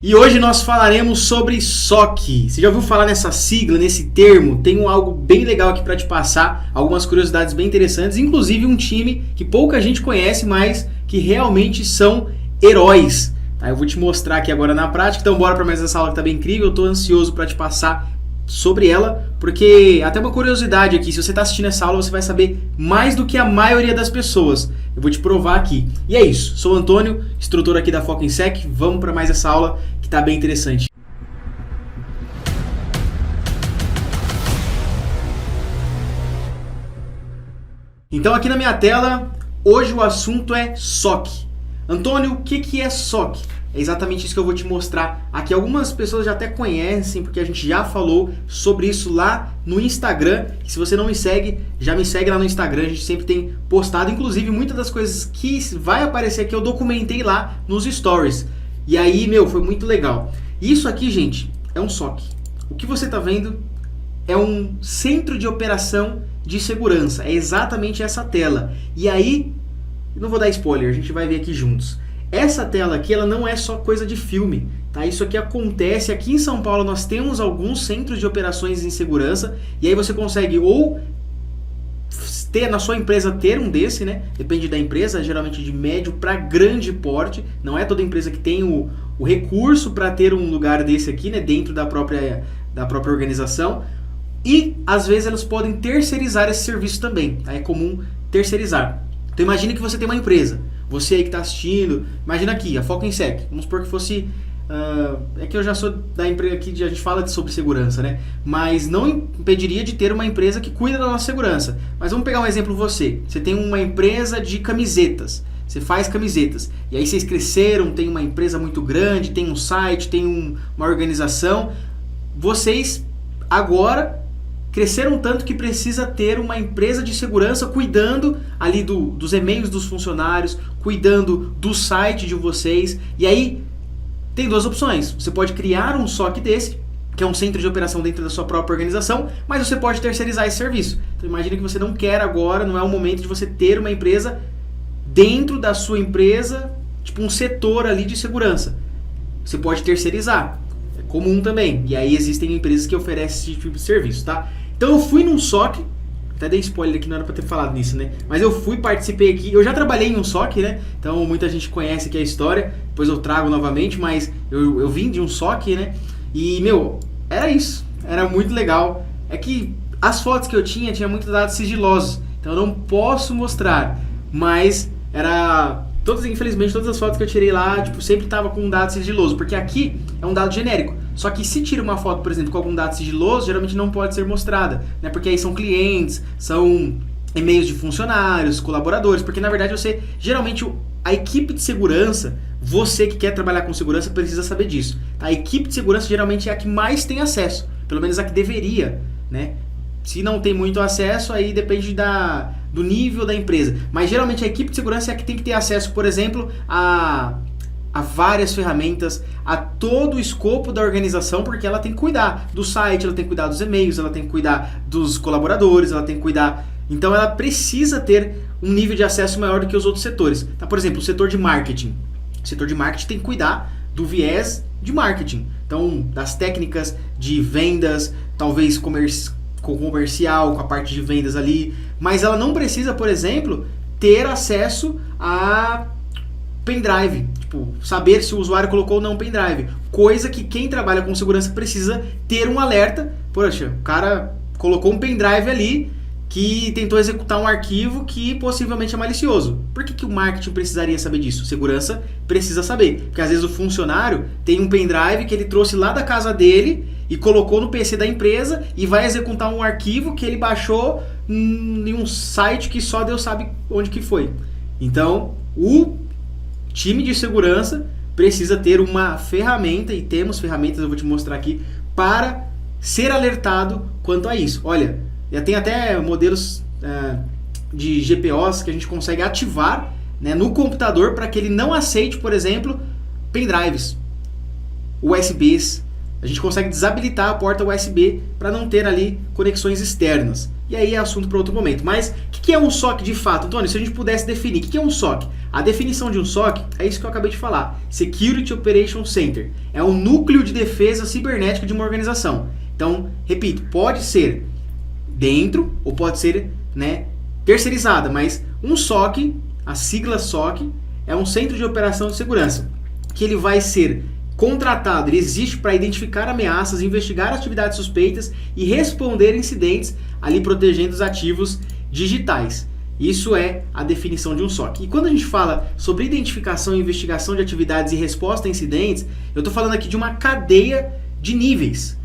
E hoje nós falaremos sobre SOC. Você já ouviu falar nessa sigla, nesse termo? Tenho algo bem legal aqui para te passar, algumas curiosidades bem interessantes, inclusive um time que pouca gente conhece, mas que realmente são heróis. Tá, eu vou te mostrar aqui agora na prática, então bora para mais essa aula que tá bem incrível. Eu tô ansioso para te passar sobre ela, porque até uma curiosidade aqui, se você está assistindo essa aula, você vai saber mais do que a maioria das pessoas. Eu vou te provar aqui. E é isso, sou o Antônio, instrutor aqui da Foco em Sec. Vamos para mais essa aula que está bem interessante. Então aqui na minha tela, hoje o assunto é SOC. Antônio, o que é SOC? É exatamente isso que eu vou te mostrar aqui. Algumas pessoas já até conhecem, porque a gente já falou sobre isso lá no Instagram. E se você não me segue, já me segue lá no Instagram. A gente sempre tem postado, inclusive muitas das coisas que vai aparecer aqui eu documentei lá nos stories. E aí, foi muito legal. Isso aqui, gente, é um SOC. O que você está vendo é um centro de operação de segurança. É exatamente essa tela. E aí, não vou dar spoiler, a gente vai ver aqui juntos. Essa tela aqui, ela não é só coisa de filme, tá? Isso aqui acontece, aqui em São Paulo nós temos alguns centros de operações em segurança, e aí você consegue ou ter na sua empresa ter um desse, né? Depende da empresa, geralmente de médio para grande porte, não é toda empresa que tem o recurso para ter um lugar desse aqui, né? Dentro da própria organização, e às vezes elas podem terceirizar esse serviço também, tá? É comum terceirizar. Então imagine que você tem uma empresa. Você aí que está assistindo, imagina aqui, a Foco em Sec. Vamos supor que fosse... é que eu já sou da empresa aqui, a gente fala sobre segurança, né? Mas não impediria de ter uma empresa que cuida da nossa segurança. Mas vamos pegar um exemplo você. Você tem uma empresa de camisetas. Você faz camisetas. E aí vocês cresceram, tem uma empresa muito grande, tem um site, tem uma organização. Vocês agora cresceram tanto que precisa ter uma empresa de segurança cuidando ali dos e-mails dos funcionários, cuidando do site de vocês. E aí tem duas opções. Você pode criar um SOC desse, que é um centro de operação dentro da sua própria organização, mas você pode terceirizar esse serviço. Então imagine que você não quer agora, não é o momento de você ter uma empresa dentro da sua empresa, tipo um setor ali de segurança. Você pode terceirizar. É comum também. E aí existem empresas que oferecem esse tipo de serviço, tá? Então eu fui num SOC, até dei spoiler aqui, não era pra ter falado nisso, né? Mas eu participei aqui, eu já trabalhei em um SOC, né? Então muita gente conhece aqui a história, depois eu trago novamente, mas eu vim de um SOC, né? E, era isso, era muito legal. É que as fotos que eu tinha muitos dados sigilosos, então eu não posso mostrar, mas infelizmente todas as fotos que eu tirei lá, sempre tava com um dado sigiloso, porque aqui é um dado genérico. Só que se tira uma foto, por exemplo, com algum dado sigiloso, geralmente não pode ser mostrada, né? Porque aí são clientes, são e-mails de funcionários, colaboradores, porque na verdade geralmente a equipe de segurança, você que quer trabalhar com segurança precisa saber disso. Tá? A equipe de segurança geralmente é a que mais tem acesso, pelo menos a que deveria, né? Se não tem muito acesso, aí depende do nível da empresa. Mas geralmente a equipe de segurança é a que tem que ter acesso, por exemplo, a várias ferramentas, a todo o escopo da organização, porque ela tem que cuidar do site, ela tem que cuidar dos e-mails, ela tem que cuidar dos colaboradores, ela tem que cuidar... Então ela precisa ter um nível de acesso maior do que os outros setores. Tá? Por exemplo, o setor de marketing. O setor de marketing tem que cuidar do viés de marketing. Então, das técnicas de vendas, talvez comercial, com a parte de vendas ali. Mas ela não precisa, por exemplo, ter acesso a pendrive, saber se o usuário colocou ou não pendrive, coisa que quem trabalha com segurança precisa ter um alerta. Poxa, o cara colocou um pendrive ali que tentou executar um arquivo que possivelmente é malicioso. Por que o marketing precisaria saber disso? Segurança precisa saber, porque às vezes o funcionário tem um pendrive que ele trouxe lá da casa dele e colocou no PC da empresa e vai executar um arquivo que ele baixou em um site que só Deus sabe onde que foi. Então, o time de segurança precisa ter uma ferramenta, e temos ferramentas, eu vou te mostrar aqui, para ser alertado quanto a isso. Olha, já tem até modelos de GPOs que a gente consegue ativar, né, no computador para que ele não aceite, por exemplo, pendrives, USBs. A gente consegue desabilitar a porta USB para não ter ali conexões externas. e aí é assunto para outro momento. Mas o que é um SOC de fato? Antônio, se a gente pudesse definir, o que é um SOC? A definição de um SOC é isso que eu acabei de falar. Security Operations Center. É um núcleo de defesa cibernética de uma organização. Então, repito, pode ser dentro ou pode ser, né, terceirizada, mas um SOC, a sigla SOC, é um centro de operação de segurança, que ele vai ser contratado, ele existe para identificar ameaças, investigar atividades suspeitas e responder incidentes, ali protegendo os ativos digitais. Isso é a definição de um SOC. E quando a gente fala sobre identificação e investigação de atividades e resposta a incidentes, eu estou falando aqui de uma cadeia de níveis.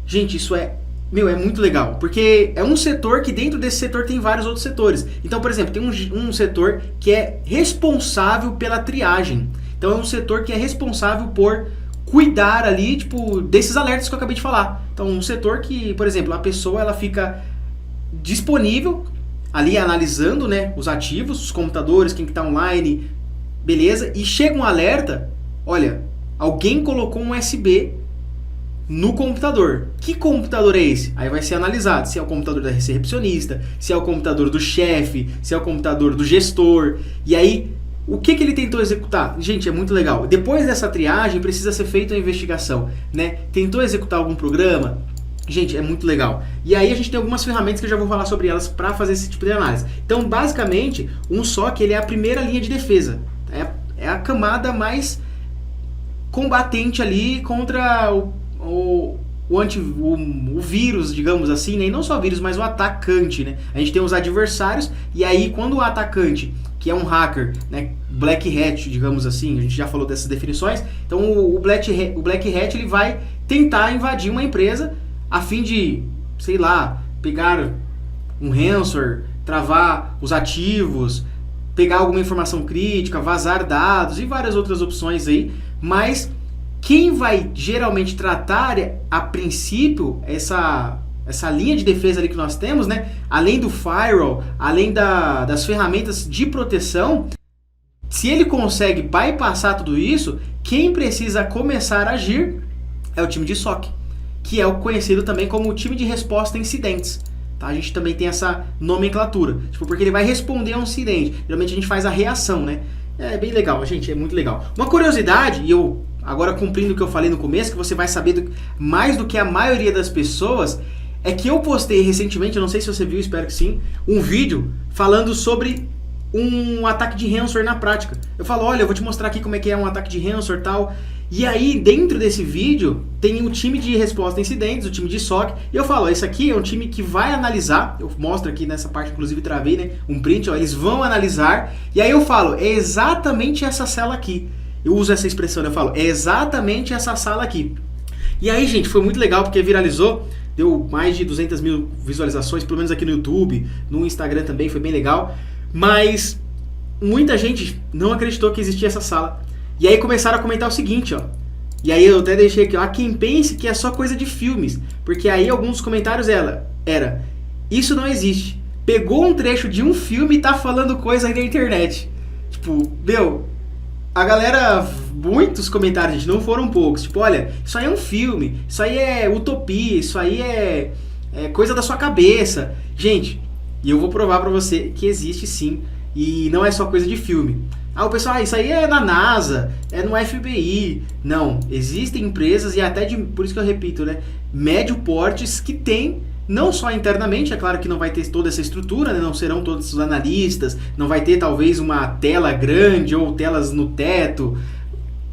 Gente, isso é muito legal, porque é um setor que dentro desse setor tem vários outros setores. Então, por exemplo, tem um setor que é responsável pela triagem. Então é um setor que é responsável por cuidar ali, tipo, desses alertas que eu acabei de falar. Então um setor que, por exemplo, a pessoa ela fica disponível ali analisando, né, os ativos, os computadores, quem que está online, beleza? E chega um alerta, olha, alguém colocou um USB no computador. Que computador é esse? Aí vai ser analisado se é o computador da recepcionista, se é o computador do chefe, se é o computador do gestor. E aí o que ele tentou executar? Gente, é muito legal. Depois dessa triagem, precisa ser feita a investigação, né? Tentou executar algum programa? Gente, é muito legal. E aí a gente tem algumas ferramentas que eu já vou falar sobre elas para fazer esse tipo de análise. Então, basicamente, um SOC ele é a primeira linha de defesa. É a camada mais combatente ali contra o vírus, digamos assim, né? E não só o vírus, mas o atacante, né? A gente tem os adversários, e aí quando o atacante, que é um hacker, né, Black Hat, digamos assim, a gente já falou dessas definições, então o Black Hat ele vai tentar invadir uma empresa a fim de, sei lá, pegar um ransomware, travar os ativos, pegar alguma informação crítica, vazar dados e várias outras opções aí, mas quem vai geralmente tratar, a princípio, essa linha de defesa ali que nós temos, né? Além do firewall, além das ferramentas de proteção, se ele consegue bypassar tudo isso, quem precisa começar a agir é o time de SOC, que é o conhecido também como o time de resposta a incidentes. Tá? A gente também tem essa nomenclatura, tipo, porque ele vai responder a um incidente. Geralmente a gente faz a reação, né? É bem legal, gente, é muito legal. Uma curiosidade, e eu agora cumprindo o que eu falei no começo, que você vai saber mais do que a maioria das pessoas, é que eu postei recentemente, eu não sei se você viu, espero que sim, um vídeo falando sobre um ataque de ransomware na prática. Eu falo, olha, eu vou te mostrar aqui como é que é um ataque de ransomware e tal. E aí, dentro desse vídeo, tem o time de resposta a incidentes, o time de SOC, e eu falo, ó, esse aqui é um time que vai analisar, eu mostro aqui nessa parte, inclusive travei, né, um print, ó, eles vão analisar, e aí eu falo, é exatamente essa cela aqui. Eu uso essa expressão, né, eu falo, é exatamente essa sala aqui. E aí, gente, foi muito legal, porque viralizou, deu mais de 200 mil visualizações, pelo menos aqui no YouTube, no Instagram também, foi bem legal, mas muita gente não acreditou que existia essa sala. E aí começaram a comentar o seguinte, ó. E aí eu até deixei aqui, ó, há quem pense que é só coisa de filmes. Porque aí alguns dos comentários era isso não existe. Pegou um trecho de um filme e tá falando coisa aí na internet. Tipo, meu, a galera, muitos comentários, gente, não foram poucos. Tipo, olha, isso aí é um filme, isso aí é utopia, isso aí é coisa da sua cabeça. Gente, e eu vou provar pra você que existe sim, e não é só coisa de filme. Ah, o pessoal, isso aí é na NASA, é no FBI. Não, existem empresas, e até por isso que eu repito, né, médio portes que tem, não só internamente, é claro que não vai ter toda essa estrutura, né, não serão todos os analistas, não vai ter talvez uma tela grande ou telas no teto.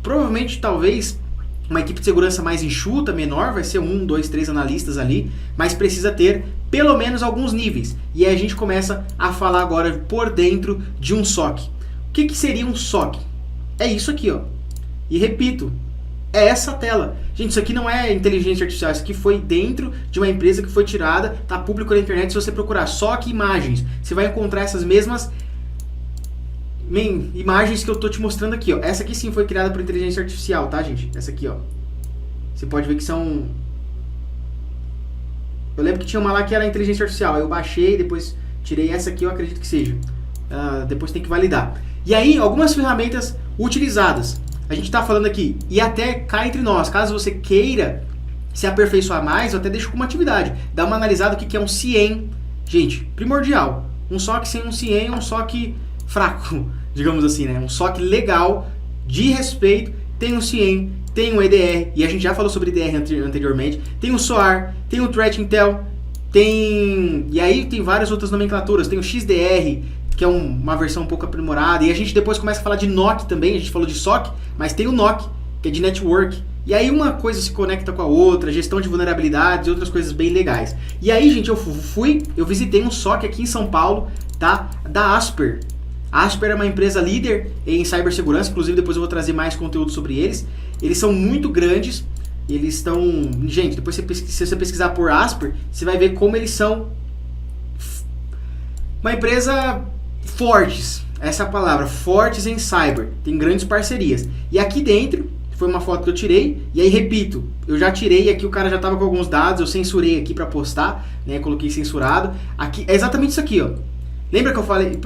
Provavelmente, talvez, uma equipe de segurança mais enxuta, menor, vai ser 1, 2, 3 analistas ali, mas precisa ter pelo menos alguns níveis. E aí a gente começa a falar agora por dentro de um SOC. O que seria um SOC? É isso aqui, ó. E repito, é essa tela. Gente, isso aqui não é inteligência artificial, isso aqui foi dentro de uma empresa que foi tirada, tá público na internet. Se você procurar SOC imagens, você vai encontrar essas mesmas imagens que eu tô te mostrando aqui, ó. Essa aqui sim foi criada por inteligência artificial, tá, gente? Essa aqui, ó. Você pode ver que são... Eu lembro que tinha uma lá que era inteligência artificial, eu baixei, depois tirei essa aqui, eu acredito que seja. Depois tem que validar. E aí, algumas ferramentas utilizadas. A gente está falando aqui, e até cá entre nós, caso você queira se aperfeiçoar mais, eu até deixo como atividade. Dá uma analisada o que é um CIEM. gente, primordial. Um SOC sem um CIEM é um SOC fraco, digamos assim, né? Um SOC legal, de respeito, tem um CIEM, tem um EDR, e a gente já falou sobre EDR anteriormente, tem o SOAR, tem o Threat Intel, e aí tem várias outras nomenclaturas, tem o XDR, que é uma versão um pouco aprimorada, e a gente depois começa a falar de NOC também, a gente falou de SOC, mas tem o NOC, que é de Network, e aí uma coisa se conecta com a outra, gestão de vulnerabilidades e outras coisas bem legais. E aí, gente, eu visitei um SOC aqui em São Paulo, tá? Da Asper. A Asper é uma empresa líder em cibersegurança, inclusive depois eu vou trazer mais conteúdo sobre eles. Eles são muito grandes, eles estão... Gente, depois se você pesquisar por Asper, você vai ver como eles são uma empresa fortes, essa é a palavra, fortes em cyber, tem grandes parcerias. E aqui dentro, foi uma foto que eu tirei, e aí repito, eu já tirei aqui, o cara já estava com alguns dados, eu censurei aqui para postar, né, coloquei censurado. Aqui é exatamente isso aqui, ó. Lembra que eu falei,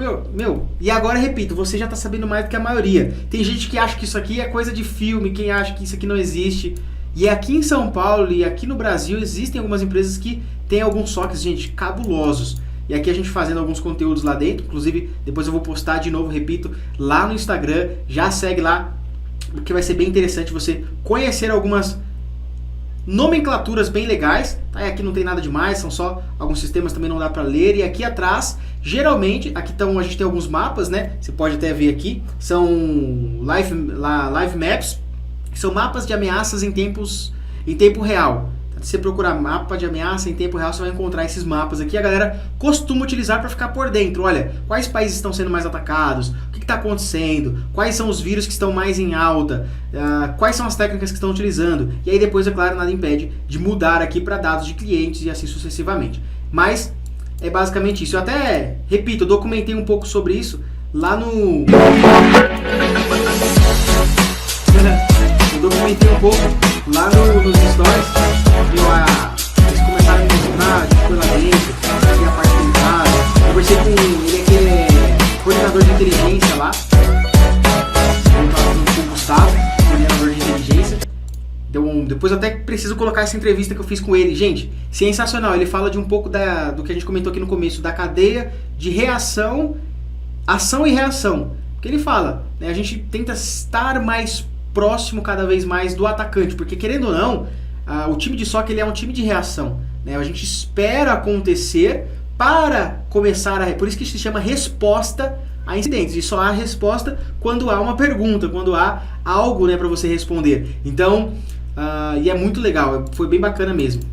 e agora repito, você já está sabendo mais do que a maioria. Tem gente que acha que isso aqui é coisa de filme, quem acha que isso aqui não existe. E aqui em São Paulo e aqui no Brasil existem algumas empresas que têm alguns SOCs, gente, cabulosos. E aqui a gente fazendo alguns conteúdos lá dentro, inclusive depois eu vou postar de novo, repito, lá no Instagram, já segue lá, porque vai ser bem interessante você conhecer algumas nomenclaturas bem legais, tá? E aqui não tem nada demais, são só alguns sistemas, também não dá para ler. E aqui atrás, geralmente, aqui a gente tem alguns mapas, né? Você pode até ver aqui, são live maps, que são mapas de ameaças em tempo real. Se você procurar mapa de ameaça em tempo real, você vai encontrar esses mapas aqui. A galera costuma utilizar para ficar por dentro. Olha, quais países estão sendo mais atacados, o que está acontecendo, quais são os vírus que estão mais em alta, quais são as técnicas que estão utilizando. E aí depois, é claro, nada impede de mudar aqui para dados de clientes e assim sucessivamente. Mas é basicamente isso. Eu até, repito, eu documentei um pouco sobre isso lá no... Eu documentei um pouco lá nos stories. Eles começaram a me mostrar, a gente foi lá dentro, aqui a parte privada. Eu conversei com ele, que é coordenador de inteligência lá. Eu estava falando com o Gustavo, coordenador de inteligência. Então, depois eu até preciso colocar essa entrevista que eu fiz com ele. Gente, sensacional. Ele fala de um pouco do que a gente comentou aqui no começo, da cadeia de reação, ação e reação. Porque ele fala, né, a gente tenta estar mais próximo cada vez mais do atacante, porque querendo ou não, o time de SOC ele é um time de reação, né? A gente espera acontecer para começar por isso que se chama resposta a incidentes, e só há resposta quando há uma pergunta, quando há algo, né, para você responder. Então, e é muito legal, foi bem bacana mesmo.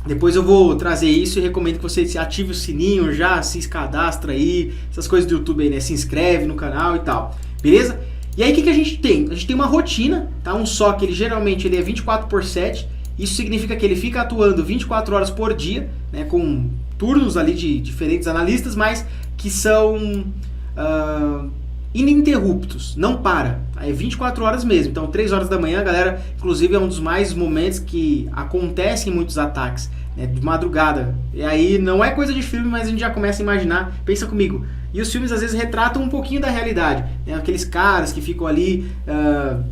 Depois eu vou trazer isso e recomendo que você ative o sininho, já se cadastra aí, essas coisas do YouTube aí, né? Se inscreve no canal e tal, beleza? E aí o que a gente tem? A gente tem uma rotina, tá? Um SOC, ele geralmente é 24/7. Isso significa que ele fica atuando 24 horas por dia, né, com turnos ali de diferentes analistas, mas que são ininterruptos, não para. É 24 horas mesmo. Então 3 horas da manhã, galera, inclusive é um dos mais momentos que acontecem muitos ataques, né, de madrugada. E aí não é coisa de filme, mas a gente já começa a imaginar, pensa comigo. E os filmes às vezes retratam um pouquinho da realidade, né, aqueles caras que ficam ali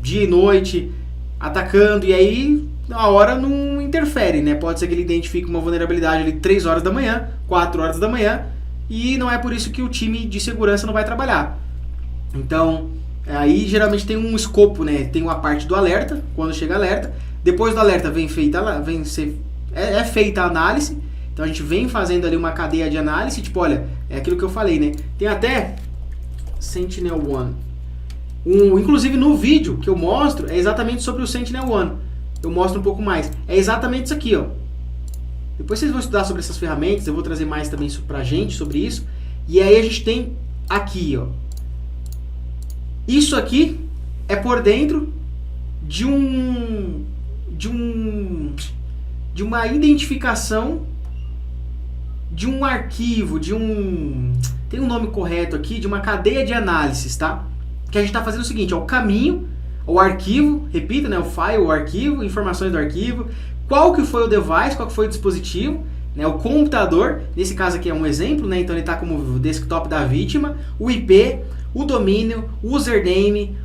dia e noite atacando, e aí a hora não interfere, né? Pode ser que ele identifique uma vulnerabilidade ali 3 horas da manhã, 4 horas da manhã, e não é por isso que o time de segurança não vai trabalhar. Então, aí geralmente tem um escopo, né? Tem uma parte do alerta, quando chega alerta. Depois do alerta é feita a análise. Então a gente vem fazendo ali uma cadeia de análise, tipo, olha, é aquilo que eu falei, né? Tem até Sentinel-1. Inclusive no vídeo que eu mostro, é exatamente sobre o Sentinel-1. Eu mostro um pouco mais. É exatamente isso aqui, ó. Depois vocês vão estudar sobre essas ferramentas, eu vou trazer mais também pra gente sobre isso. E aí a gente tem aqui, ó. Isso aqui é por dentro de uma identificação de um arquivo, tem um nome correto aqui, de uma cadeia de análises, tá? Que a gente está fazendo o seguinte, ó, o caminho, o arquivo, repita, né, o file, o arquivo, informações do arquivo, qual que foi o device, qual que foi o dispositivo, né, o computador, nesse caso aqui é um exemplo, né, então ele está como o desktop da vítima, o IP, o domínio, o username,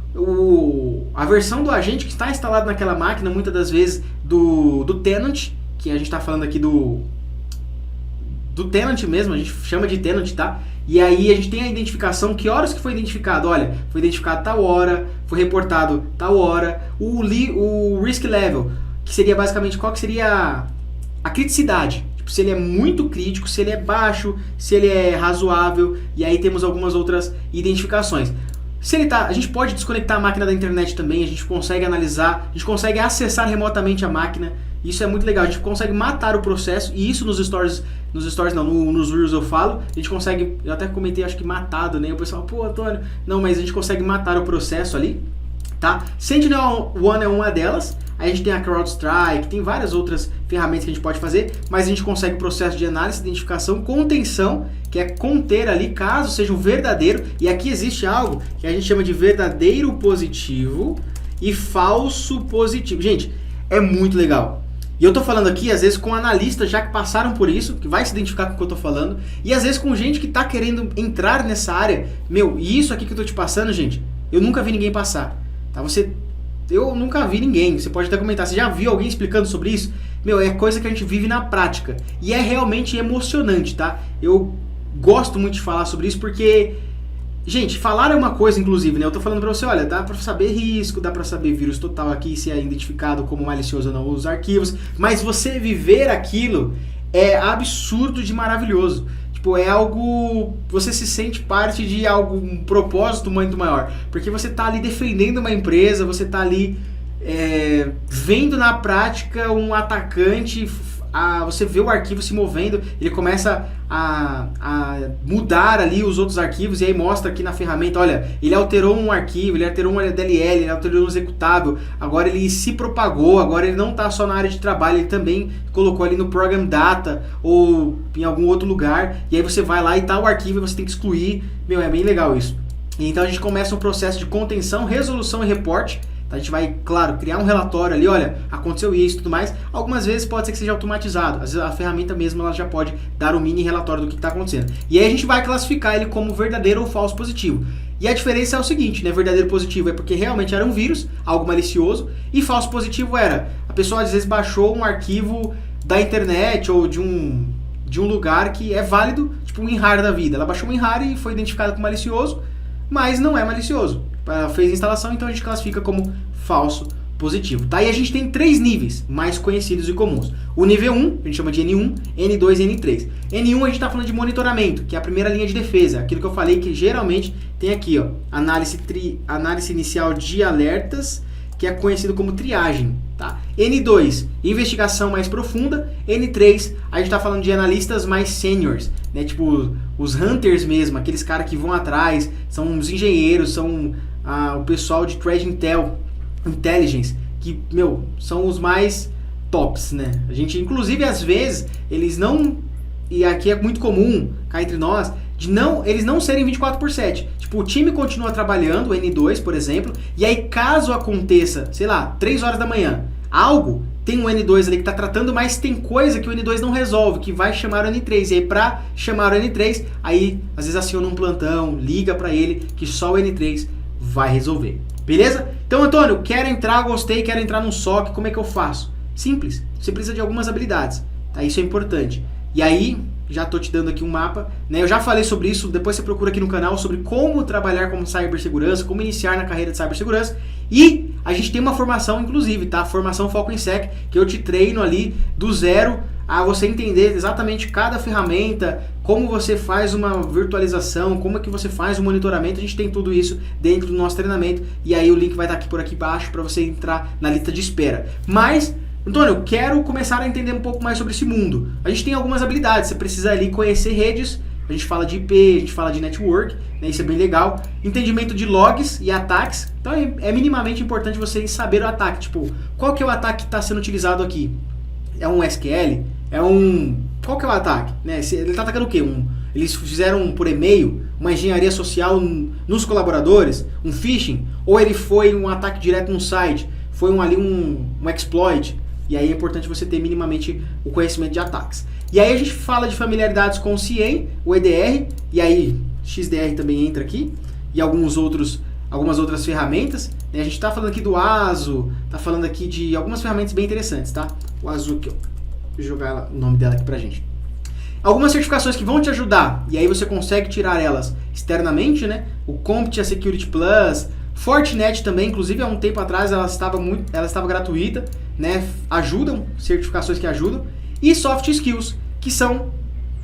a versão do agente que está instalado naquela máquina, muitas das vezes do tenant, que a gente está falando aqui do do tenant mesmo, a gente chama de tenant, tá? E aí a gente tem a identificação, que horas que foi identificado? Olha, foi identificado tal hora, foi reportado tal hora, o risk level, que seria basicamente qual que seria a criticidade. Tipo, se ele é muito crítico, se ele é baixo, se ele é razoável, e aí temos algumas outras identificações. Se ele tá, a gente pode desconectar a máquina da internet também, a gente consegue analisar, a gente consegue acessar remotamente a máquina. Isso é muito legal, a gente consegue matar o processo, e isso nos stories não, nos Reels eu falo, a gente consegue, eu até comentei, acho que matado, né? O pessoal, pô, Antônio, não, mas a gente consegue matar o processo ali, tá? SentinelOne é uma delas, aí a gente tem a CrowdStrike, tem várias outras ferramentas que a gente pode fazer, mas a gente consegue o processo de análise, identificação, contenção, que é conter ali caso seja um verdadeiro, e aqui existe algo que a gente chama de verdadeiro positivo e falso positivo. Gente, é muito legal. E eu tô falando aqui, às vezes, com analistas já que passaram por isso, que vai se identificar com o que eu tô falando, e às vezes com gente que tá querendo entrar nessa área. Meu, e isso aqui que eu tô te passando, gente, eu nunca vi ninguém passar. Tá? Eu nunca vi ninguém, você pode até comentar, você já viu alguém explicando sobre isso? Meu, é coisa que a gente vive na prática. E é realmente emocionante, tá? Eu gosto muito de falar sobre isso porque... Gente, falar é uma coisa, inclusive, né? Eu tô falando pra você, olha, dá pra saber risco, dá pra saber vírus total aqui, se é identificado como malicioso ou não os arquivos, mas você viver aquilo é absurdo de maravilhoso. Tipo, é algo... Você se sente parte de algo, um propósito muito maior. Porque você tá ali defendendo uma empresa, você tá ali vendo na prática um atacante... você vê o arquivo se movendo, ele começa a mudar ali os outros arquivos, e aí mostra aqui na ferramenta, olha, ele alterou um arquivo, ele alterou um DLL, ele alterou um executável, agora ele se propagou, agora ele não está só na área de trabalho, ele também colocou ali no Program Data ou em algum outro lugar, e aí você vai lá e tá o arquivo e você tem que excluir. Meu, é bem legal isso. E então a gente começa um processo de contenção, resolução e reporte. A gente vai, claro, criar um relatório ali, olha, aconteceu isso e tudo mais. Algumas vezes pode ser que seja automatizado. Às vezes a ferramenta mesmo ela já pode dar um mini relatório do que está acontecendo. E aí a gente vai classificar ele como verdadeiro ou falso positivo. E a diferença é o seguinte, né? Verdadeiro positivo é porque realmente era um vírus, algo malicioso. E falso positivo era, a pessoa às vezes baixou um arquivo da internet ou de um lugar que é válido, tipo um WinRAR da vida. Ela baixou um WinRAR e foi identificada como malicioso, mas não é malicioso. Fez a instalação, então a gente classifica como falso positivo. Tá? E a gente tem 3 níveis mais conhecidos e comuns. O nível 1, a gente chama de N1, N2 e N3. N1 a gente está falando de monitoramento, que é a primeira linha de defesa. Aquilo que eu falei que geralmente tem aqui, ó, análise inicial de alertas, que é conhecido como triagem. Tá? N2, investigação mais profunda. N3, a gente está falando de analistas mais seniors, né? Tipo os hunters mesmo, aqueles caras que vão atrás, são os engenheiros, são o pessoal de Threat Intelligence, que, meu, são os mais tops, né? A gente, inclusive, às vezes, eles não, e aqui é muito comum, cá entre nós, eles não serem 24/7. Tipo, o time continua trabalhando, o N2, por exemplo, e aí caso aconteça, sei lá, 3 horas da manhã, algo, tem um N2 ali que está tratando, mas tem coisa que o N2 não resolve, que vai chamar o N3. E aí, para chamar o N3, aí às vezes aciona um plantão, liga para ele, que só o N3 vai resolver. Beleza? Então, Antônio, quero entrar, gostei, quero entrar num SOC, como é que eu faço? Simples, você precisa de algumas habilidades, tá? Isso é importante. E aí, já tô te dando aqui um mapa, né? Eu já falei sobre isso, depois você procura aqui no canal sobre como trabalhar com cibersegurança, como iniciar na carreira de cibersegurança. E a gente tem uma formação, inclusive, tá? Formação Foco em Sec, que eu te treino ali do zero a você entender exatamente cada ferramenta, como você faz uma virtualização, como é que você faz o monitoramento. A gente tem tudo isso dentro do nosso treinamento, e aí o link vai estar aqui por aqui embaixo para você entrar na lista de espera. Mas, Antônio, eu quero começar a entender um pouco mais sobre esse mundo. A gente tem algumas habilidades, você precisa ali conhecer redes, a gente fala de IP, a gente fala de network, né, isso é bem legal. Entendimento de logs e ataques, então é minimamente importante você saber o ataque, tipo, qual que é o ataque que está sendo utilizado aqui? É um SQL? Qual que é o ataque? Né? Ele está atacando o quê? Eles fizeram por e-mail uma engenharia social nos colaboradores? Um phishing? Ou ele foi um ataque direto no site? Foi um exploit? E aí é importante você ter minimamente o conhecimento de ataques. E aí a gente fala de familiaridades com o CIEM, o EDR, e aí XDR também entra aqui, e algumas outras ferramentas. A gente está falando aqui do ASO, está falando aqui de algumas ferramentas bem interessantes, tá? O ASO aqui, ó. Vou jogar o nome dela aqui pra gente. Algumas certificações que vão te ajudar, e aí você consegue tirar elas externamente, né? O CompTIA Security Plus, Fortinet também, inclusive há um tempo atrás ela estava gratuita, né? Ajudam, certificações que ajudam. E Soft Skills, que são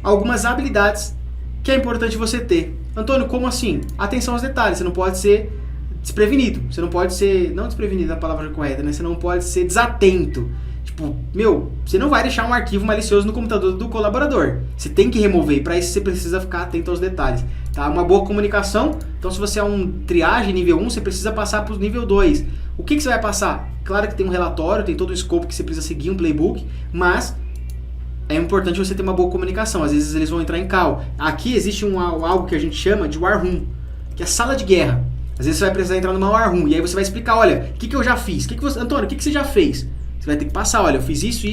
algumas habilidades que é importante você ter. Antônio, como assim? Atenção aos detalhes, você não pode ser desprevenido, você não pode ser, não desprevenido é a palavra correta, né? Você não pode ser desatento. Tipo, você não vai deixar um arquivo malicioso no computador do colaborador. Você tem que remover, e para isso você precisa ficar atento aos detalhes. Tá? Uma boa comunicação, então se você é um triagem nível 1, você precisa passar para o nível 2. O que você vai passar? Claro que tem um relatório, tem todo o escopo que você precisa seguir, um playbook, mas é importante você ter uma boa comunicação. Às vezes eles vão entrar em call. Aqui existe algo que a gente chama de war room, que é sala de guerra. Às vezes você vai precisar entrar numa war room, e aí você vai explicar, olha, o que eu já fiz? Antônio, o que você já fez? Você vai ter que passar, olha, eu fiz isso.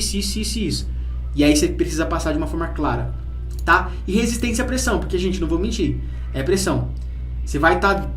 E aí você precisa passar de uma forma clara, tá? E resistência à pressão, porque, gente, não vou mentir, é pressão. Você vai estar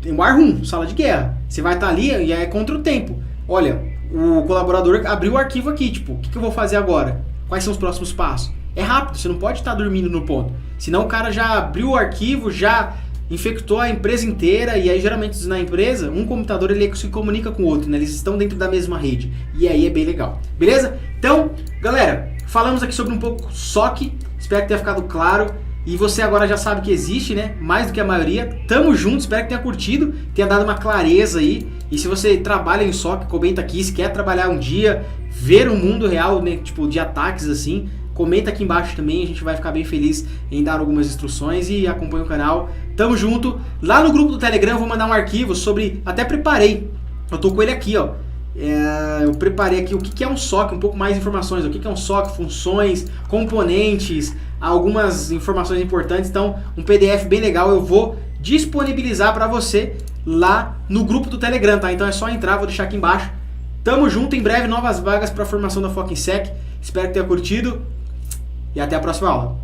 em war room, sala de guerra. Você vai estar ali e é contra o tempo. Olha, o colaborador abriu o arquivo aqui, tipo, o que eu vou fazer agora? Quais são os próximos passos? É rápido, você não pode estar dormindo no ponto. Senão o cara já abriu o arquivo, já infectou a empresa inteira, e aí geralmente na empresa, um computador ele se comunica com o outro, né? Eles estão dentro da mesma rede, e aí é bem legal, beleza? Então, galera, falamos aqui sobre um pouco SOC, espero que tenha ficado claro, e você agora já sabe que existe, né? Mais do que a maioria, tamo junto, espero que tenha curtido, tenha dado uma clareza aí, e se você trabalha em SOC, comenta aqui, se quer trabalhar um dia, ver o mundo real, né? Tipo, de ataques assim, comenta aqui embaixo também, a gente vai ficar bem feliz em dar algumas instruções e acompanha o canal. Tamo junto. Lá no grupo do Telegram eu vou mandar um arquivo sobre... Até preparei. Eu tô com ele aqui, ó. Eu preparei aqui o que é um SOC, um pouco mais informações. O que é um SOC, funções, componentes, algumas informações importantes. Então, um PDF bem legal eu vou disponibilizar para você lá no grupo do Telegram, tá? Então é só entrar, vou deixar aqui embaixo. Tamo junto, em breve novas vagas para a formação da FOC em Sec. Espero que tenha curtido. E até a próxima aula.